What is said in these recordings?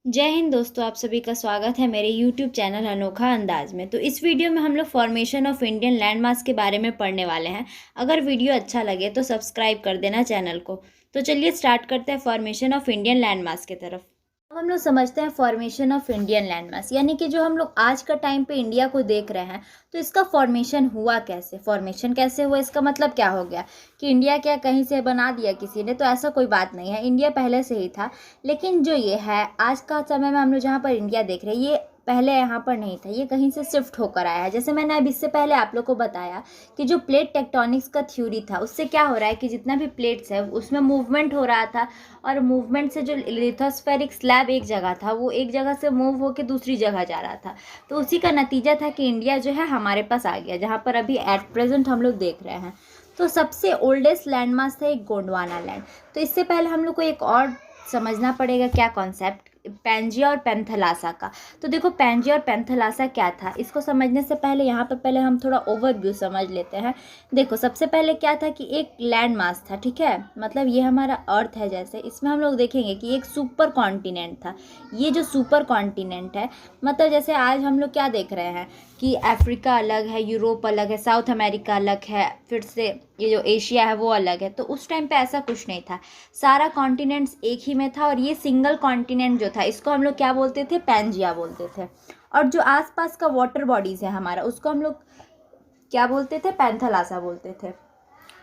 जय हिंद दोस्तों, आप सभी का स्वागत है मेरे YouTube चैनल अनोखा अंदाज में। तो इस वीडियो में हम लोग फॉर्मेशन ऑफ इंडियन लैंडमार्क्स के बारे में पढ़ने वाले हैं। अगर वीडियो अच्छा लगे तो सब्सक्राइब कर देना चैनल को। तो चलिए स्टार्ट करते हैं फॉर्मेशन ऑफ इंडियन लैंडमार्क्स की तरफ। अब हम लोग समझते हैं फॉर्मेशन ऑफ इंडियन लैंडमार्क्स, यानी कि जो हम लोग आज का टाइम पे इंडिया को देख रहे हैं, तो इसका फॉर्मेशन हुआ कैसे। फॉर्मेशन कैसे हुआ, इसका मतलब क्या हो गया कि इंडिया क्या कहीं से बना दिया किसी ने, तो ऐसा कोई बात नहीं है। इंडिया पहले से ही था, लेकिन जो ये है आज का समय में हम लोग जहाँ पर इंडिया देख रहे हैं, ये पहले यहाँ पर नहीं था, ये कहीं से शिफ्ट होकर आया है। जैसे मैंने अब इससे पहले आप लोग को बताया कि जो प्लेट टेक्टोनिक्स का थ्योरी था, उससे क्या हो रहा है कि जितना भी प्लेट्स है उसमें मूवमेंट हो रहा था, और मूवमेंट से जो लिथोस्फेरिक स्लैब एक जगह था, वो एक जगह से मूव होकर दूसरी जगह जा रहा था। तो उसी का नतीजा था कि इंडिया जो है हमारे पास आ गया, जहाँ पर अभी एट प्रेजेंट हम लोग देख रहे हैं। तो सबसे ओल्डेस्ट लैंडमार्क था एक गोंडवाना लैंड। तो इससे पहले हम लोग को एक और समझना पड़ेगा क्या कॉन्सेप्ट, पैंजिया और पेंथलासा का। तो देखो, पैंजिया और पेंथलासा क्या था, इसको समझने से पहले यहाँ पर पहले हम थोड़ा ओवरव्यू समझ लेते हैं। देखो, सबसे पहले क्या था कि एक लैंड मास था, ठीक है। मतलब ये हमारा अर्थ है, जैसे इसमें हम लोग देखेंगे कि एक सुपर कॉन्टिनेंट था। ये जो सुपर कॉन्टिनेंट है, मतलब जैसे आज हम लोग क्या देख रहे हैं कि अफ्रीका अलग है, यूरोप अलग है, साउथ अमेरिका अलग है, फिर से ये जो एशिया है वो अलग है। तो उस टाइम पे ऐसा कुछ नहीं था, सारा कॉन्टिनेंट्स एक ही में था। और ये सिंगल कॉन्टिनेंट जो था, इसको हम लोग क्या बोलते थे, पैंजिया बोलते थे। और जो आसपास का वाटर बॉडीज़ है हमारा, उसको हम लोग क्या बोलते थे, पैंथलासा बोलते थे।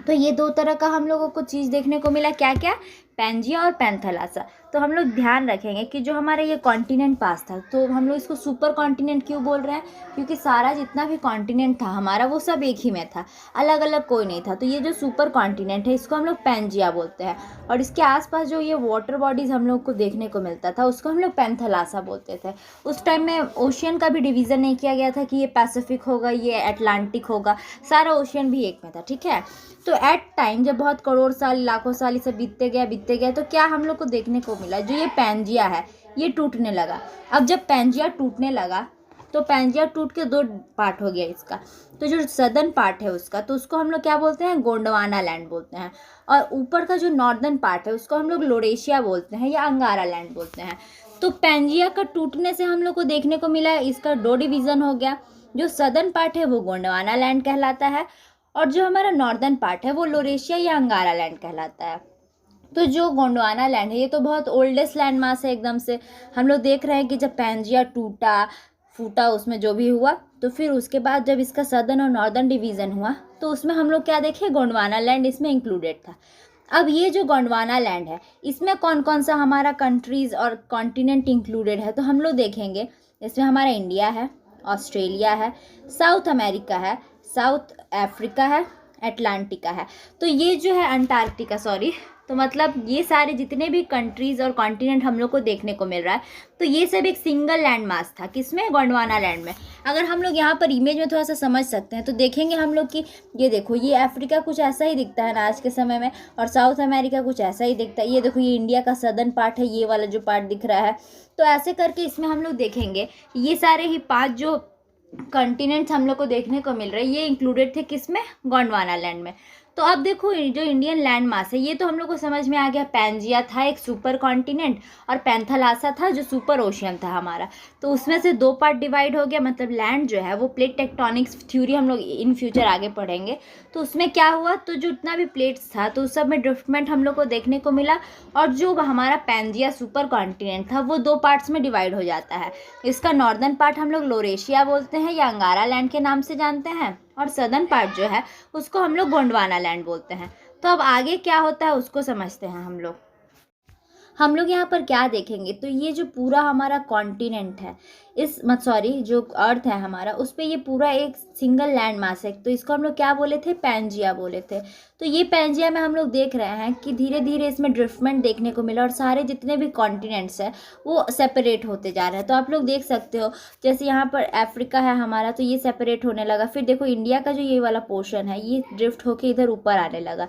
तो ये दो तरह का हम लोगों को चीज़ देखने को मिला, क्या क्या, पैंजिया और पैंथलासा। तो हम लोग ध्यान रखेंगे कि जो हमारा ये कॉन्टिनेंट पास था, तो हम लोग इसको सुपर कॉन्टिनेंट क्यों बोल रहे हैं, क्योंकि सारा जितना भी कॉन्टिनेंट था हमारा, वो सब एक ही में था, अलग अलग कोई नहीं था। तो ये जो सुपर कॉन्टिनेंट है, इसको हम लोग पैंजिया बोलते हैं। और इसके आसपास जो ये वाटर बॉडीज़ हम लोग को देखने को मिलता था, उसको हम लोग पैंथलासा बोलते थे। उस टाइम में ओशियन का भी डिवीज़न नहीं किया गया था कि ये पैसिफिक होगा, ये अटलांटिक होगा, सारा ओशियन भी एक में था, ठीक है। तो एट टाइम जब बहुत करोड़ साल, लाखों साल इसे बीतते गए, तो क्या हम लोग को देखने को मिला, जो ये पैंजिया है ये टूटने लगा। अब जब पैंजिया टूटने लगा, तो पैंजिया टूट के दो पार्ट हो गया इसका। तो जो सदर्न पार्ट है उसका, तो उसको हम लोग क्या बोलते हैं, गोंडवाना लैंड बोलते हैं। और ऊपर का जो नॉर्दर्न पार्ट है, उसको हम लोग लोरेशिया बोलते हैं या अंगारा लैंड बोलते हैं। तो पैंजिया का टूटने से हम लोग को देखने को मिला इसका दो डिवीज़न हो गया। जो सदर्न पार्ट है वो गोंडवाना लैंड कहलाता है, और जो हमारा नॉर्दर्न पार्ट है वो लोरेशिया या अंगारा लैंड कहलाता है। तो जो गोंडवाना लैंड है, ये तो बहुत ओल्डेस्ट लैंड मास है एकदम से। हम लोग देख रहे हैं कि जब पैंजिया टूटा फूटा, उसमें जो भी हुआ, तो फिर उसके बाद जब इसका सदर्न और नॉर्दर्न डिवीज़न हुआ, तो उसमें हम लोग क्या देखे, गोंडवाना लैंड इसमें इंक्लूडेड था। अब ये जो गोंडवाना लैंड है, इसमें कौन कौन सा हमारा कंट्रीज़ और कॉन्टिनेंट इंक्लूडेड है, तो हम लोग देखेंगे। इसमें हमारा इंडिया है, ऑस्ट्रेलिया है, साउथ अमेरिका है, साउथ अफ्रीका है, अटलांटिका है। तो ये जो है अंटार्कटिका, सॉरी। तो मतलब ये सारे जितने भी कंट्रीज़ और कॉन्टिनेंट हम लोग को देखने को मिल रहा है, तो ये सब एक सिंगल लैंड मास था, किसमें, गोंडवाना लैंड में। अगर हम लोग यहाँ पर इमेज में थोड़ा सा समझ सकते हैं, तो देखेंगे हम लोग कि ये देखो, ये अफ्रीका कुछ ऐसा ही दिखता है ना आज के समय में, और साउथ अमेरिका कुछ ऐसा ही दिखता है। ये देखो, ये इंडिया का सदर्न पार्ट है, ये वाला जो पार्ट दिख रहा है। तो ऐसे करके इसमें हम लोग देखेंगे ये सारे ही 5 जो कॉन्टिनेंट्स हम लोग को देखने को मिल रहे हैं, ये इंक्लूडेड थे किसमें, गोंडवाना लैंड में। तो अब देखो, जो इंडियन लैंड मास है, ये तो हम लोग को समझ में आ गया, पैंजिया था एक सुपर कॉन्टिनेंट, और पैंथलासा था जो सुपर ओशियन था हमारा। तो उसमें से दो पार्ट डिवाइड हो गया, मतलब लैंड जो है वो प्लेट टेक्टोनिक्स थ्योरी हम लोग इन फ्यूचर आगे पढ़ेंगे। तो उसमें क्या हुआ, तो जो इतना भी प्लेट्स था, तो उस सब में ड्रिफ्टमेंट हम लोग को देखने को मिला। और जो हमारा पैंजिया सुपर कॉन्टिनेंट था, वो दो पार्ट्स में डिवाइड हो जाता है। इसका नॉर्दर्न पार्ट हम लोग लोरेशिया बोलते हैं या अंगारा लैंड के नाम से जानते हैं, और सदर्न पार्ट जो है उसको हम लोग गोंडवाना लैंड बोलते हैं। तो अब आगे क्या होता है उसको समझते हैं हम लोग यहाँ पर क्या देखेंगे, तो ये जो पूरा हमारा कॉन्टिनेंट है, इस मत सॉरी जो अर्थ है हमारा, उस पर ये पूरा एक सिंगल लैंड मास है। तो इसको हम लोग क्या बोले थे, पैंजिया बोले थे। तो ये पैंजिया में हम लोग देख रहे हैं कि धीरे धीरे इसमें ड्रिफ्टमेंट देखने को मिला, और सारे जितने भी कॉन्टिनेंट्स हैं वो सेपरेट होते जा रहे हैं। तो आप लोग देख सकते हो, जैसे यहाँ पर अफ्रीका है हमारा, तो ये सेपरेट होने लगा। फिर देखो, इंडिया का जो ये वाला पोर्शन है, ये ड्रिफ्ट होकर इधर ऊपर आने लगा।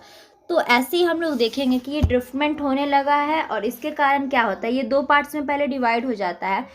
तो ऐसे ही हम लोग देखेंगे कि ये ड्रिफ्टमेंट होने लगा है, और इसके कारण क्या होता है, ये दो पार्ट्स में पहले डिवाइड हो जाता है।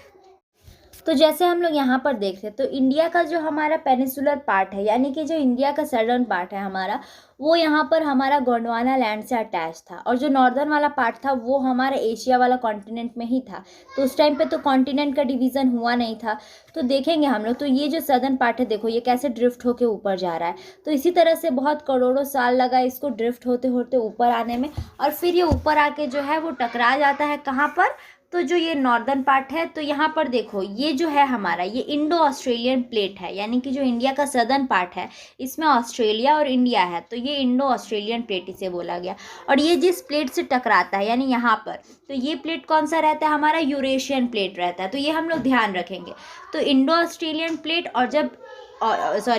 तो जैसे हम लोग यहाँ पर देख रहे हैं, तो इंडिया का जो हमारा पेनिसुलर पार्ट है, यानी कि जो इंडिया का सदर्न पार्ट है हमारा, वो यहाँ पर हमारा गोंडवाना लैंड से अटैच था, और जो नॉर्दर्न वाला पार्ट था वो हमारा एशिया वाला कॉन्टिनेंट में ही था। तो उस टाइम पे तो कॉन्टिनेंट का डिवीज़न हुआ नहीं था। तो देखेंगे हम लोग, तो ये जो सदर्न पार्ट है, देखो ये कैसे ड्रिफ्ट होके ऊपर जा रहा है। तो इसी तरह से बहुत करोड़ों साल लगा इसको ड्रिफ्ट होते होते ऊपर आने में, और फिर ये ऊपर आके जो है वो टकरा जाता है कहाँ पर, तो जो ये नॉर्दर्न पार्ट है, तो यहाँ पर देखो ये जो है हमारा, ये इंडो ऑस्ट्रेलियन प्लेट है, यानी कि जो इंडिया का सदर्न पार्ट है इसमें ऑस्ट्रेलिया और इंडिया है, तो ये इंडो ऑस्ट्रेलियन प्लेट इसे बोला गया। और ये जिस प्लेट से टकराता है यानी यहाँ पर, तो ये प्लेट कौन सा रहता है हमारा, यूरेशियन प्लेट रहता है। तो ये हम लोग ध्यान रखेंगे। तो इंडो ऑस्ट्रेलियन प्लेट और जब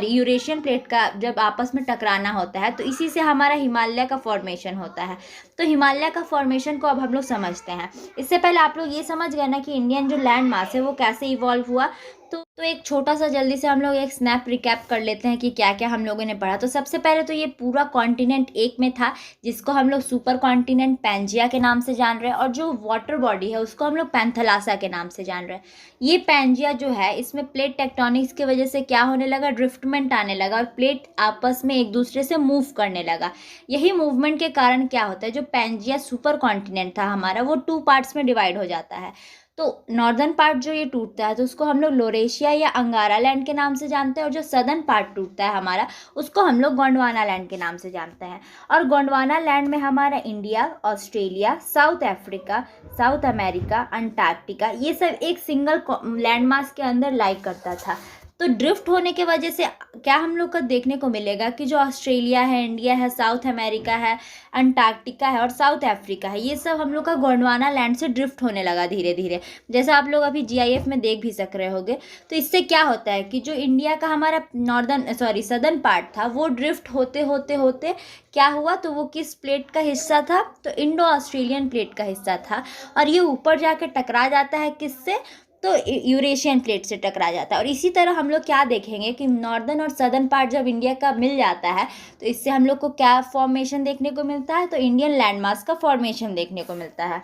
यूरेशियन प्लेट का जब आपस में टकराना होता है, तो इसी से हमारा हिमालय का फॉर्मेशन होता है। तो हिमालय का फॉर्मेशन को अब हम लोग समझते हैं। इससे पहले आप लोग ये समझ गए ना कि इंडियन जो लैंड मास है वो कैसे इवॉल्व हुआ। तो एक छोटा सा जल्दी से हम लोग एक स्नैप रिकैप कर लेते हैं कि क्या क्या हम लोगों ने पढ़ा। तो सबसे पहले तो ये पूरा कॉन्टिनेंट एक में था, जिसको हम लोग सुपर कॉन्टिनेंट पैंजिया के नाम से जान रहे हैं, और जो वाटर बॉडी है उसको हम लोग पैंथलासा के नाम से जान रहे हैं। ये पैंजिया जो है, इसमें प्लेट टेक्टोनिक्स की वजह से क्या होने लगा, ड्रिफ्टमेंट आने लगा, और प्लेट आपस में एक दूसरे से मूव करने लगा। यही मूवमेंट के कारण क्या होता है, जो पैंजिया सुपर कॉन्टिनेंट था हमारा, वो 2 पार्ट्स में डिवाइड हो जाता है। तो नॉर्दर्न पार्ट जो ये टूटता है, तो उसको हम लोग लोरेशिया या अंगारा लैंड के नाम से जानते हैं, और जो सदर्न पार्ट टूटता है हमारा, उसको हम लोग गोंडवाना लैंड के नाम से जानते हैं। और गोंडवाना लैंड में हमारा India, Australia, south Africa, south America, Antarctica, ये सब एक सिंगल लैंड मास के अंदर लाई करता था। तो ड्रिफ्ट होने के वजह से क्या हम लोग को देखने को मिलेगा कि जो ऑस्ट्रेलिया है, इंडिया है, साउथ अमेरिका है, अंटार्कटिका है और साउथ अफ्रीका है, ये सब हम लोग का गोंडवाना लैंड से ड्रिफ्ट होने लगा धीरे धीरे, जैसा आप लोग अभी जीआईएफ में देख भी सक रहे होंगे। तो इससे क्या होता है कि जो इंडिया का हमारा सदर्न पार्ट था, वो ड्रिफ्ट होते होते होते क्या हुआ, तो वो किस प्लेट का हिस्सा था, तो इंडो ऑस्ट्रेलियन प्लेट का हिस्सा था, और ये ऊपर जाके टकरा जाता है किससे, तो यूरेशियन प्लेट से टकरा जाता है। और इसी तरह हम लोग क्या देखेंगे कि नॉर्दर्न और सदर्न पार्ट जब इंडिया का मिल जाता है, तो इससे हम लोग को क्या फॉर्मेशन देखने को मिलता है, तो इंडियन लैंडमास का फॉर्मेशन देखने को मिलता है।